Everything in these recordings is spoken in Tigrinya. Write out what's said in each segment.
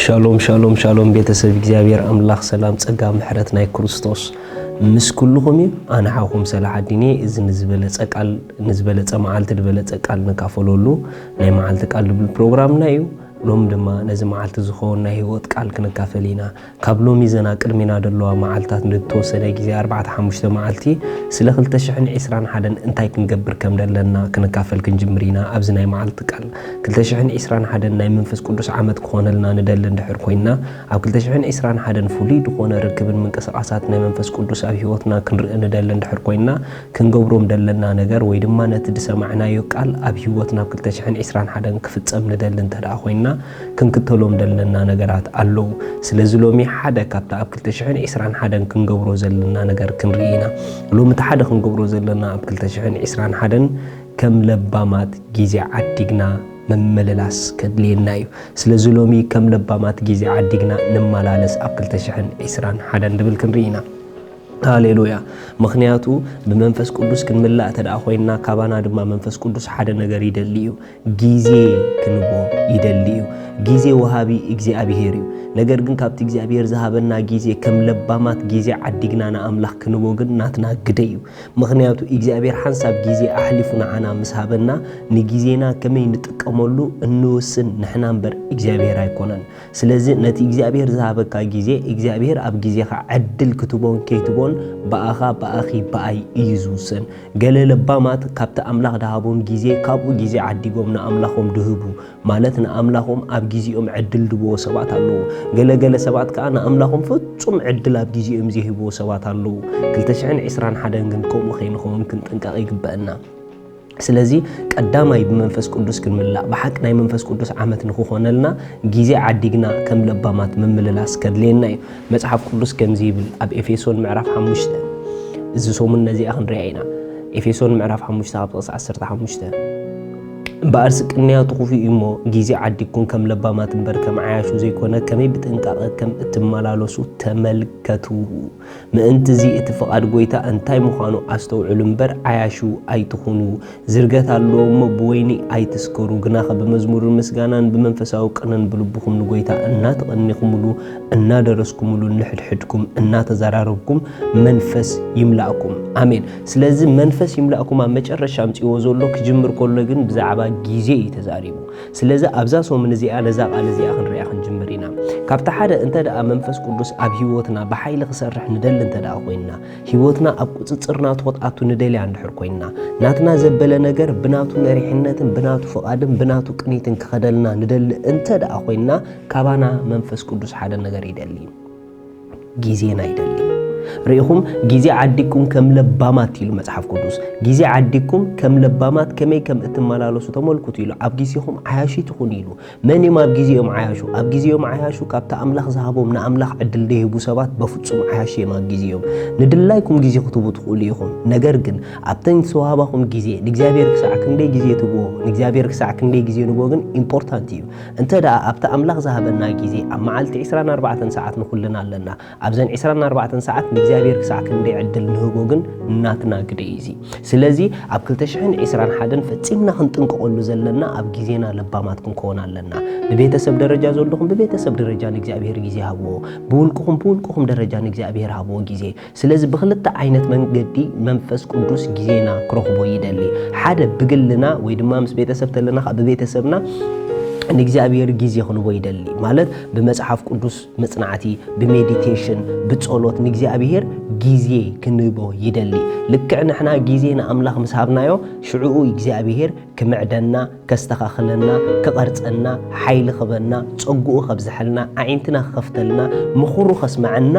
ሻሎም ሻሎም ሻሎም ቤተሰብ እግዚአብሔር አምላክ ሰላም ጸጋ ምሕረት ናይ ክርስቶስ ምስ ኩልኩም አነ ሓኹም ሰላሐዲኔ እዚ ንዝበለጸ መዓልቲ ድበለጸ ቃል ንካፈለሉ ናይ መዓልቲ ቃል ድብል ፕሮግራምና እዩ ሎም ድማ ነዚ መዓልቲ ዝኸውን ናይ ህይወት ቃል ክንካፈሊና ካብ ሎሚ ዘና ቅድሚና ደለዋ መዓልታት ንተወሰነ ጊዜ 4-5 መዓልቲ ስለ 2021 እንታይ ክንገብር ከም ደለና ክንካፈል ክንጅምሪና ኣብዚ ናይ መዓልቲ ቃል 2021 ናይ መንፈስ ቅዱስ ዓመት ክኾነልና ንደል እንድሕር ኮይና ኣብ 2021 ፍሉይ ዝኾነ ርክብን ምንቅስቃሳት ናይ መንፈስ ቅዱስ ኣብ ህይወትና ክንርኢ ንደል እንድሕር ኮይና ክንገብሮም ደለና ነገር ወይ ድማ ነቲ ድሰማዕናዮ ቃል ኣብ ህይወትና 2021 ክፍጸም ንደል እንተዳ ኮይና ክንክተሎም ደለና ነገራት አለው ስለዚ ሎሚ ሓደ ካብታ ኣብ 2021 ክንገብሮ ዘለና ነገር ክንርኢና ሎሚ ሓደ ክንገብሮ ዘለና ኣብ 2021 ከም ለባማት ጊዜ ዓዲግና መመለላስ ከድልየና እዩ ስለዚ ሎሚ ከም ለባማት ጊዜ ዓዲግና ንመላለስ ኣብ 2021 ድብል ክንርኢና ሃሌሉያ ምኽንያቱ በመንፈስ ቅዱስ ክንምላእ ተዳኣ ኮይና ካባና ድማ መንፈስ ቅዱስ ሓደ ነገር ይደልዩ ጊዜ ክንቦ ይደልዩ ጊዜ ወሃቢ እግዚአብሔር እዩ ነገር ግን ካብቲ እግዚአብሔር ዝሃበና ጊዜ ከም ለባማት ጊዜ ዓዲግና ንኣምላኽ ክንቦ ግን ናትና ግደዩ ምኽንያቱ እግዚአብሔር ሓንሳብ ጊዜ ኣሕሊፉና ዓና ምስሃበና ንጊዜና ከመይ ንጥቀመሉ እንወስን ንሕና እምበር እግዚአብሔር ኣይኮነን ስለዚ ነቲ እግዚአብሔር ዝሃበካ ጊዜ እግዚአብሔር ኣብ ጊዜኻ ዕድል ክትቦን ከይትቦን በአኻ በአኺ በአይ ይዙስን ገለ ለባማት ካብቲ ኣምላኽ ዳሃቦም ጊዜ ካብኡ ጊዜ ዓዲጎም ንኣምላኾም ድህቡ ማለት ንኣምላኾም ኣብ ጊዜኦም ዕድል ድብዎ ሰባት ኣለዉ ገለገለ ሰባት ከዓ ንኣምላኾም ፍጹም ዕድል ኣብ ጊዜኦም ዝህብዎ ሰባት ኣለዉ 2021 ግን ከምኡ ከይንኸውን ክንጥንቀቕ ይግበአና ስለዚ ቀዳማይ በመንፈስ ቅዱስ ክንምላእ በሐቅ ናይ መንፈስ ቅዱስ ዓመት ንኽኾነልና ጊዜ ዓዲግና ከም ለባማት መምልላስ ከድልየና እዩ መጽሓፍ ቅዱስ ከምዚ ይብል ኣብ ኤፌሶን ምዕራፍ 5 እዚ ሰሙን ነዚኣ ክንሪኣ ኢና ኤፌሶን ምዕራፍ 5 ኣብ ጥቕስ 15 በአርስ ቅንያቱ ኹፊ እሞ ጊዜ ዓዲግኩም ከም ለባማት እምበር ከም ዓያሹ ዘይኮነ ከመይ ብጥንቃቐ ከም እትመላለሱ ተመልከቱ ምእንቲ እዚ እቲ ፍቓድ ጎይታ እንታይ ምዃኑ ኣስተውዕሉ እምበር ዓያሹ ኣይትኹኑ ዝርገት ኣለዎ እሞ ብወይኒ ኣይትስከሩ ግናኸ ብመዝሙርን ምስጋናን ብመንፈሳዊ ቅንን ብልብኹም ንጎይታ እናተቐኒኹምሉ እናደረስኩምሉ ንሕድሕድኩም እናተዘራረብኩም መንፈስ ይምላእኩም አሜን ስለዚ መንፈስ ይምላእኩም ኣብ መጨረሻ ምጽኦ ዘሎ ክጅምር ከሎ ግን ብዛዕባ ጊዜ ተዛሪቡ ስለዚ ኣብዛ ሶምን እዚኣ ነዛ ቃል እዚኣ ክንሪኣ ክንጅምሪና ካብታ ሓደ እንተደኣ መንፈስ ቅዱስ ኣብ ህይወትና ብሓይሊ ክሰርሕ ንደል እንተደኣ ኮይና ህይወትና ኣብ ቁጽጽርና ተወጣቱ ንደልያ እንድሕር ኮይና ናትና ዘበለ ነገር ብናቱ መሪሕነትን ብናቱ ፍቓድን ብናቱ ቅኒትን ክኸደልና ንደል እንተደኣ ኮይና ካባና መንፈስ ቅዱስ ሓደ ነገር ይደሊ ጊዜና ይደሊ ريخم جزء عديكم كم لبامات يلو مصحف قدوس جزء عديكم كم لبامات كمي كم اتمالالو ستملكو يلو اب جزيهم عياشي تكون يلو مني ما بجزيهم عياشو اب جزيهم عياشو كابتا املاح ذهبوا من املاح عدل ديهبو سبات بفصوم عياشي ما جزيهم ندلايكم جزي خطبو تقوليهم نجرجن ابتن صوابهم جزي نجزابير كساع كندي جزي تبو نجزابير كساع كندي جزي نبوغن امبورتانت يو انت دا ابتا املاح ذهبنا جزي اما علت 24 ساعات نخلنا لنا ابزن 24 ساعات እግዚአብሔር ክሳዕ ክንደ ዕድል ንህቦ ግን እናትና ግደይዚ ስለዚ ኣብ 2021 ፈጺምና ክንጥንቀቀሉ ዘለና ኣብ ጊዜና ለባማት ክንኮን ኣለና በቤተሰብ ደረጃ ዘለኹም በቤተሰብ ደረጃ ንእግዚአብሔር ጊዜ ሃብዎ ብውልቅኹም ደረጃ ንእግዚአብሔር ሃብዎ ጊዜ ስለዚ ብኽልተ ዓይነት መንገዲ መንፈስ ቅዱስ ጊዜና ክረኽቦ ይደሊ ሓደ ብግልና ወይ ድማ ምስ ቤተሰብ ተለና በቤተሰብና ንእግዚአብሔር ጊዜ ሆኖ ይደሊ ማለት በመጽሐፍ ቅዱስ መጽናዕቲ በሜዲቴሽን በጸሎት ንእግዚአብሔር ጊዜ ክንቦ ይደሊ ልክዕ ንሕና ጊዜና አምላኽ መስሃብናዮ ሽዑኡ እግዚአብሔር ክምዕደና ከስተኻኽለና ከቀርጸና ኃይል ኸበና ጸጉኡ ኸብዝሐልና ዓይንትና ኸፍተልና ምኹሩ ኸስማዕና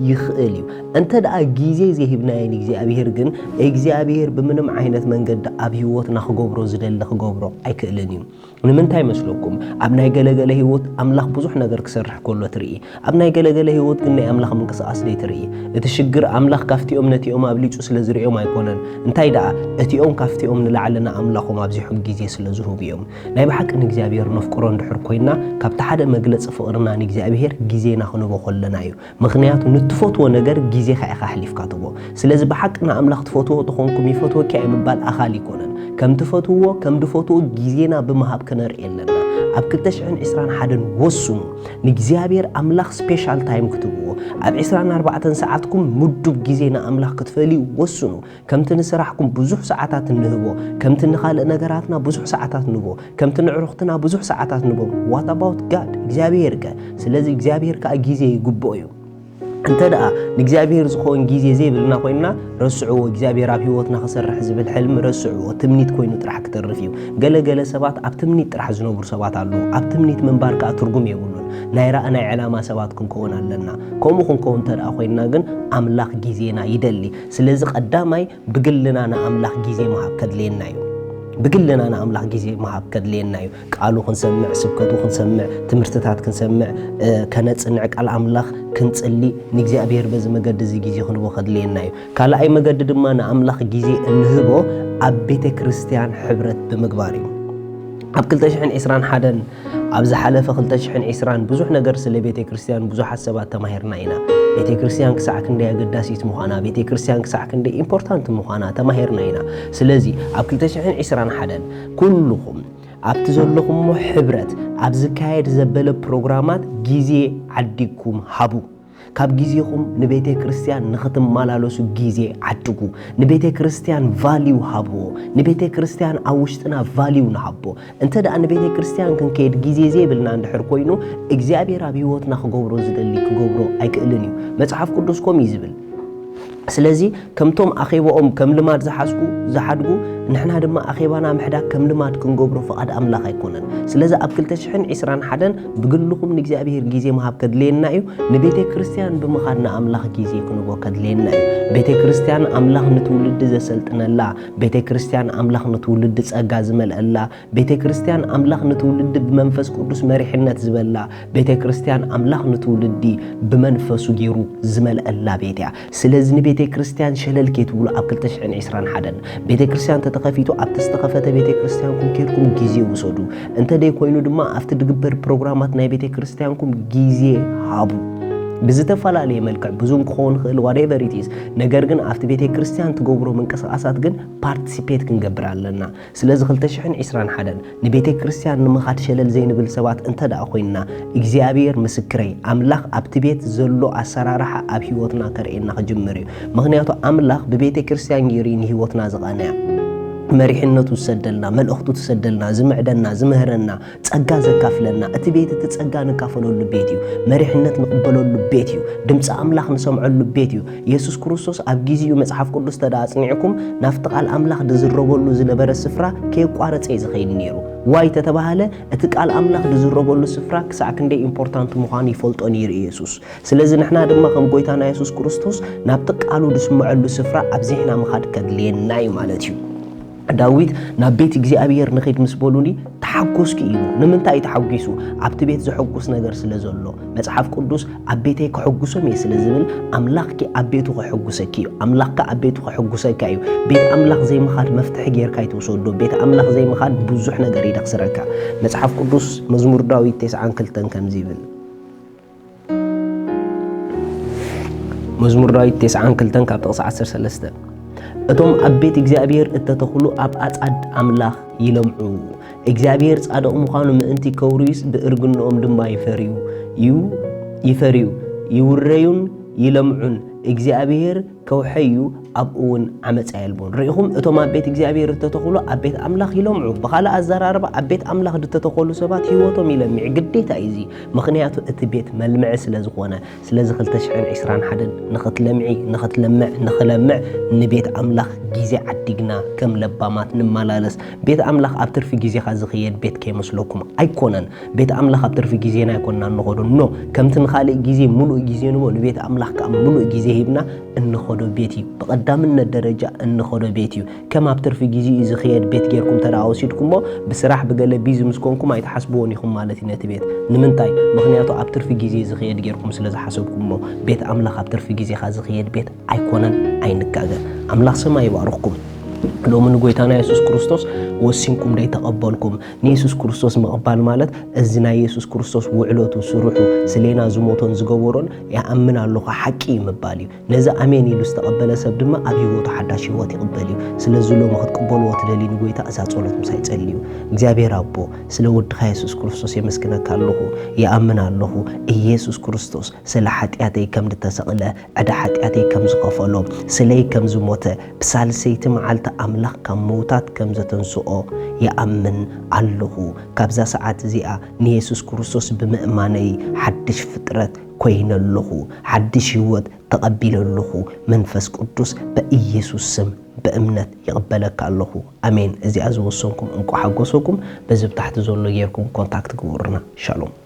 ይኽእል እዩ እንተ ደኣ ጊዜ ዘሂብናዮ ንእግዚአብሔር ግን እግዚአብሔር ብምንም ዓይነት መንገዲ ኣብ ህይወትና ክገብሮ ዝደሊ ክገብሮ ኣይክእልን እዩ ንምንታይ መስለኩም ኣብ ናይ ገለገለ ህይወት አምላኽ ብዙሕ ነገር ክሰርሕ ከሎ ትርኢ ኣብ ናይ ገለገለ ህይወት ግን ናይ አምላኽ ምንቅስቃስ ደይ ትርኢ እቲ ሽግር አምላኽ ካፍቲኦም ነቲኦም ኣብሊጹ ስለዝርእዮም ኣይኮነን እንታይ ደኣ እቲኦም ካፍቲኦም ንላዕለና አምላኾም ኣብዚሑ ጊዜ ስለዝህቡ እዮም ናይ ብሓቂ ንእግዚአብሔር ነፍቅሮ እንድሕር ኮይና ካብቲ ሓደ መግለፂ ፍቕርና ንእግዚአብሔር ጊዜና ክንቦ ከለና እዩ ምኽንያቱ ንትፈትዎ ነገር ጊዜ ካኢኻ ሕሊፍካ ትቦ ስለዚ ብሓቅና አምላኽ ትፈትዎ ተኾንኩም ይፈትወካ የምባል ኣኻል ይኮነን ከም ትፈትዎ ከም ድፈትዎ ጊዜና ብምሃብ ከነርእየለና ኣብ 221 ወስኑ ንእግዚአብሔር ኣምላኽ ስፔሻል ታይም ክትብዎ ኣብ 24 ሰዓትኩም ምዱብ ግዜ ንኣምላኽ ክትፈልዩ ወስኑ ከምቲ ንስራሕኩም ብዙሕ ሰዓታት ንህቦ ከምቲ ንኻልእ ነገራትና ብዙሕ ሰዓታት ንህቦ ከምቲ ንዕሩኽትና ብዙሕ ሰዓታት ንህቦ what about God እግዚአብሔር ከ ስለዚ እግዚአብሔር ከ ግዜ ይግብኦ እዩ እንተ ደኣ ንእግዚአብሔር ዝኾን ግዜ ዘይብልና ኮይና ረስዕዎ እግዚአብሔር ኣብ ህይወትና ክሰርሕ ዝብል ሕልም ረስዕዎ ትምኒት ኮይኑ ጥራሕ ክተርፍ እዩ ገለገለ ሰባት ኣብ ትምኒት ጥራሕ ዝነብሩ ሰባት ኣለዉ ኣብ ትምኒት ምንባር ከዓ ትርጉም የብሉን ናይ ራእናይ ዕላማ ሰባት ክንከውን ኣለና ከምኡ ክንከውን እንተ ደኣ ኮይና ግን ኣምላኽ ግዜና ይደሊ ስለዚ ቀዳማይ ብግልና ንኣምላኽ ግዜ መሃብ ከድልየና እዩ بقلنا أنا أملاح جزء مهاب كدلينا يو قالوا خنسمع سبكتو خنسمع تمرتات خنسمع كانت نعك على أملاح كنت اللي نجزي أبير بز مجد زي جزء خنبو خدلينا يو كلا أي مجد ما أنا أملاح جزء النهبو أبيت كريستيان حبرت بمقباري أب كل تشحن إسران حدن أبز حلفة كل تشحن إسران بزوح نجر سلي بيت كريستيان بزوح حسابات تماهرنا هنا بيت كريستيان كساع كندي قداسيت مخانا بيت كريستيان كساع كندي إمبورتانت مخانا تماهرنا هنا سلازي أب كل تشحن إسران حدن كلهم أبتزلهم محبرت أبز كايد زبل برنامجات جزء عديكم حبو ካብ ጊዜኹም ንቤተ ክርስቲያን ንختم ማላለሱ ጊዜ ዓድጉ ንቤተ ክርስቲያን ቫልዩ ሃብዎ ንቤተ ክርስቲያን ኣውሽጥና ቫልዩ ንሃቦ እንተ ደኣ ንቤተ ክርስቲያን ክንከይድ ጊዜ ዘይብልና እንድሕር ኮይኑ እግዚአብሔር ኣብ ህይወትና ክገብሮ ዝደሊ ክገብሮ ኣይክእልን እዩ መጽሓፍ ቅዱስ ኮም ይዝብል ስለዚህ ከምቶም ኣኼባኦም ከም ልማድ ዝሓድጉ ንሕና ድማ ኣኼባና ምሕዳግ ከም ልማድ ክንገብሮ ፈቃድ ኣምላኽ ኣይኮነን ስለዚህ ኣብ 221 ብግልኹም ንእግዚአብሔር ጊዜ መሃብ ከድልየና እዩ ንቤተ ክርስቲያን ብምኻድና ኣምላኽ ጊዜ ክንቦ ከድልየና እዩ ቤተ ክርስቲያን ኣምላኽ ንትውልድ ዘሰልጥነላ ቤተ ክርስቲያን ኣምላኽ ንትውልድ ጸጋ ዝመልአላ ቤተ ክርስቲያን ኣምላኽ ንትውልድ ብመንፈስ ቅዱስ መሪሕነት ዝበላ ቤተ ክርስቲያን ኣምላኽ ንትውልድ ብመንፈሱ ገይሩ ዝመልአላ ቤት እያ ስለዚህ ቤተ ክርስቲያን ሸለል ከትብሉ ኣብ 221 ቤተ ክርስቲያን ተተኸፊቱ ኣብ ተስተኸፈተ ቤተ ክርስቲያንኩም ከድኩም ጊዜ ወሰዱ እንተ ደይ ኮይኑ ድማ ኣብቲ ድግበር ፕሮግራማት ናይ ቤተ ክርስቲያንኩም ጊዜ ሃቡ ብዝተፈላለየ መልክዕ ብዙም ክኾን ክእል whatever it is ነገር ግን ኣብቲ ቤተ ክርስቲያን ትገብሮ መንቀሳቐሳት ግን ፓርቲሲፔት ክንገብር ኣለና ስለዚ 221 ንቤተ ክርስቲያን ንምኻድ ሸለል ዘይንብል ሰባት እንተ ደኣ ኮይና እግዚአብሔር ምስክረይ ኣምላኽ ኣብቲ ቤት ዘሎ ኣሰራርሓ ኣብ ህይወትና ከርእየና ክጅምር እዩ ምክንያቱ ኣምላኽ ብቤተ ክርስቲያን ገይሩ ንህይወትና ዝቐነያ مريحنة تسدلنا ملأخت تسدلنا زمعدنا زمهرنا تسجع زكافلنا أتبيت تسجع نكافلو لبيتيو مريحنة نقبلو لبيتيو دمت أملاخ نسمع لبيتيو يسوع كريستوس أبجيزيو مصحف قدس تدعى صنيعكم نفتق على الأملاخ دزربولو زنبر السفرة كي قارت إذا خيل نيرو واي تتبهله أتك على الأملاخ دزربولو السفرة كساكن دي إمبورتانت مخاني فولت أنير يسوع سلزي نحنا دم خم قويتنا يسوع كريستوس نفتق على دسمع السفرة أبزحنا مخاد كدلين ناي مالتيو داويد نبيت እግዚአብሔር ንخيد مسبولوني تحقوسك እዩ ንምንታይ ተሐጉሱ ኣብቲ ቤት ዝሐጉስ ነገር ስለዘሎ መጽሐፍ ቅዱስ ኣቤተይ ክሐጉሶም እዩ ስለዝብል ኣምላኽኪ ኣቤቱ ክሐጉሰኪ እዩ ኣምላኽካ ኣቤቱ ክሐጉሰካ እዩ ቤት ኣምላኽ ዘይምኻድ መፍትሕ ጌርካ ይትወሰዶ ቤት ኣምላኽ ዘይምኻድ ብዙሕ ነገር ይደኽስረካ መጽሐፍ ቅዱስ መዝሙር ዳዊት 92 ከምዚ ይብል መዝሙር ዳዊት 92 ካብ ጥቕስ 13 እቶም ኣቤት እግዚአብሔር እተተኽሉ ኣብ ኣጻድ ኣምላኽ ይለምዑ እግዚአብሔር ጻድቕ ምዃኑ ምእንቲ ከውሪስ ብእርግንኦም ድማ ይፈርዩ ይውረዩን ይለምዑን እግዚአብሔር ከውሐዩ ኣብኡን ዓመፃ የልቦን ርኢኹም እቶም ኣቤት እግዚአብሔር እተተኽሉ ኣቤት ኣምላኽ ይለምዑ በኻልእ ኣዘራርባ ኣቤት ኣምላኽ እተተኽሉ ሰባት ህይወቶም ይለምዕ ግዴታ እዩ ምክንያቱ እቲ ቤት መልምዕ ስለዝኾነ ስለዚ 221 ንኽትለምዕ ንቤት ኣምላኽ ጊዜ ዓዲግና ከም ለባማት ንመላለስ ቤት ኣምላኽ ኣብ ትርፊ ጊዜኻ ዝኽየድ ቤት ከይመስለኩም ኣይኮነን ቤት ኣምላኽ ኣብ ትርፊ ጊዜና ኣይኮንና ንኸዶ ኖ ከምቲ ንኻልእ ጊዜ ሙሉእ ጊዜ ንቦ ንቤት ኣምላኽ ከዓ ሙሉእ ጊዜ ሂብና እንኸዶ ቤት እዩ بقدامنا الدرجة النخرة بيتيو كما بترف جيزي إذا خير بيت غيركم تراوسيدكم بصراحة بقول بيز مسكونكم ما يتحسبوني خم مالتي نتبيت نمنتاي مخنياتو أبترف جيزي إذا خير غيركم سلازم حسبكم بيت أملاخ أبترف جيزي خاز خير بيت أيقونن أينكاجا أملاخ سما يبارككم لومن غويتانا يسوع كريستوس وسينكم داي تقبلكم نيسوس كريستوس مقبال مالت ازنا يسوع كريستوس وعلوتو سروحو سلينا زموتون زغورون يامن الله حقي مبالي نذا امين يلو استقبل سب دما ابيوتو حداش هوت يقبليو سلازو لو مخطقبلو تدلين غويتا اسا صلوت مساي صليو እግዚአብሔር አቦ ስለ ውድ ኢየሱስ ክርስቶስ የመስከነካ አለሁ ያአምን አለሁ ኢየሱስ ክርስቶስ ስለ ኃጢአቴ ከም ተሰቀለ አዳ ኃጢአቴ ከም ዝከፈሎ ስለይ ከም ዝሞተ በሳልሰይት መዓልተ አምላክ ከም ሞታት ከም ዘተንስኦ ያአምን አለሁ ካብዛ ሰዓት እዚኣ ንኢየሱስ ክርስቶስ ብምእማነይ ሓድሽ ፍጥረት ኮይነለሁ ሓድሽ ህይወት ተቀቢለለሁ መንፈስ ቅዱስ በኢየሱስ ስም بأمنة يقبلك الله أمين إذا أزوجكم أنكم حقوسكم بزبط تحت زول غيركم كونتاكت قورنا شالوم